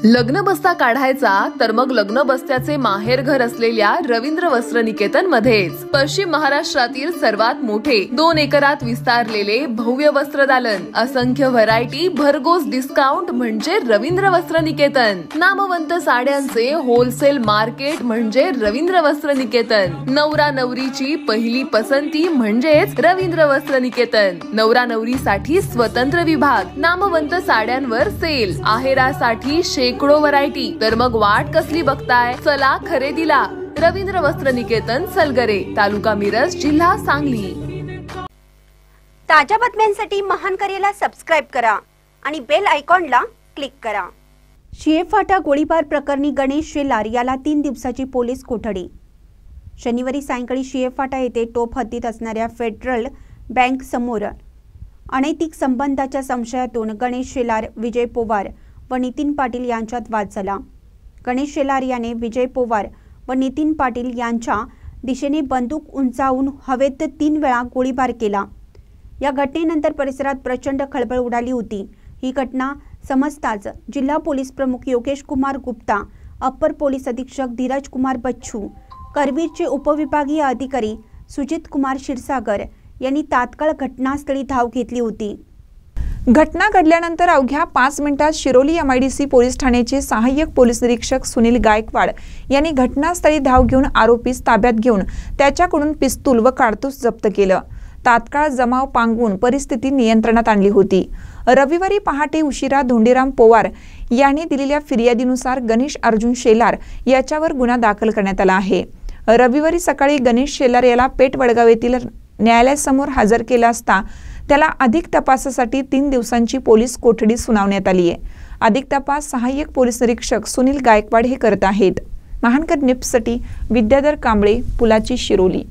लग्न बस्ता काढायचा तर मग लग्न बस्त्याचे माहेर घर असलेल्या रवींद्र वस्त्र निकेतन मध्येच पश्चिम महाराष्ट्रातील सर्वात मोठे 2 एकरात विस्तारलेले भव्य वस्त्र दालन, असंख्य व्हरायटी, भरघोस डिस्काउंट म्हणजे रवींद्र वस्त्र निकेतन। नामवंत साड्यांचे होलसेल मार्केट म्हणजे रवींद्र वस्त्र निकेतन। नवरा नवरीची पहिली पसंती म्हणजेच रवींद्र वस्त्र निकेतन। नवरा नवरीसाठी स्वतंत्र विभाग, नामवंत साड्यांवर सेल, आहेरासाठी शेकडो व्हरायटी। तर मग वाट कसली बघताय, चला खरेदीला। रवींद्र वस्त्र निकेतन, सलगरे, तालुका मिरज, जिल्हा सांगली। ताज्या बातम्यांसाठी महान करेला सबस्क्राइब करा आणि बेल आयकॉनला क्लिक करा। शिएफाटा गोळीबार प्रकरणी गणेश शेलार याला 3 दिवसाची पोलीस कोठडी। शनिवारी सायंकाळी शिएफाटा येथे टोप हद्दीत असणाऱ्या फेडरल बँक समोर अनैतिक संबंधाच्या संशयातून गणेश शेलार, विजय पोवार व नितीन पाटील यांच्यात वाद झाला। गणेश शेलार याने विजय पोवार व नितीन पाटील यांच्या दिशेने बंदूक उंचावून हवेत 3 वेळा गोळीबार केला। या घटनेनंतर परिसरात प्रचंड खळबळ उडाली होती। ही घटना समजताच जिल्हा पोलीस प्रमुख योगेश कुमार गुप्ता, अप्पर पोलीस अधीक्षक धीरज कुमार बच्चू, करवीरचे उपविभागीय अधिकारी सुजित कुमार क्षीरसागर यांनी तात्काळ घटनास्थळी धाव घेतली होती। घटना घडल्यानंतर अवघ्या 5 मिनिटात शिरोली एमआयडीसी पोलीस ठाण्याचे सहाय्यक पोलीस निरीक्षक सुनील गायकवाड यांनी घटनास्थळी धाव घेऊन आरोपीस ताब्यात घेऊन त्याच्याकडून पिस्तूल व काडतूस जप्त केलं। तात्काळ जमाव पांगवून परिस्थिती नियंत्रणात आणली होती। रविवारी पहाटे उशिरा धोंडीराम पोवार यांनी दिलेल्या फिर्यादीनुसार गणेश अर्जुन शेलार याच्यावर गुन्हा दाखल करण्यात आला आहे। रविवारी सकाळी गणेश शेलार याला पेठ वडगाव येथील न्यायालयासमोर हजर केला असता त्याला अधिक तपासासाठी 3 दिवसांची पोलीस कोठडी सुनावण्यात आली आहे। अधिक तपास सहाय्यक पोलीस निरीक्षक सुनील गायकवाड हे करत आहेत। महानकर निप्ससाठी विद्याधर कांबळे, पुलाची, शिरोली।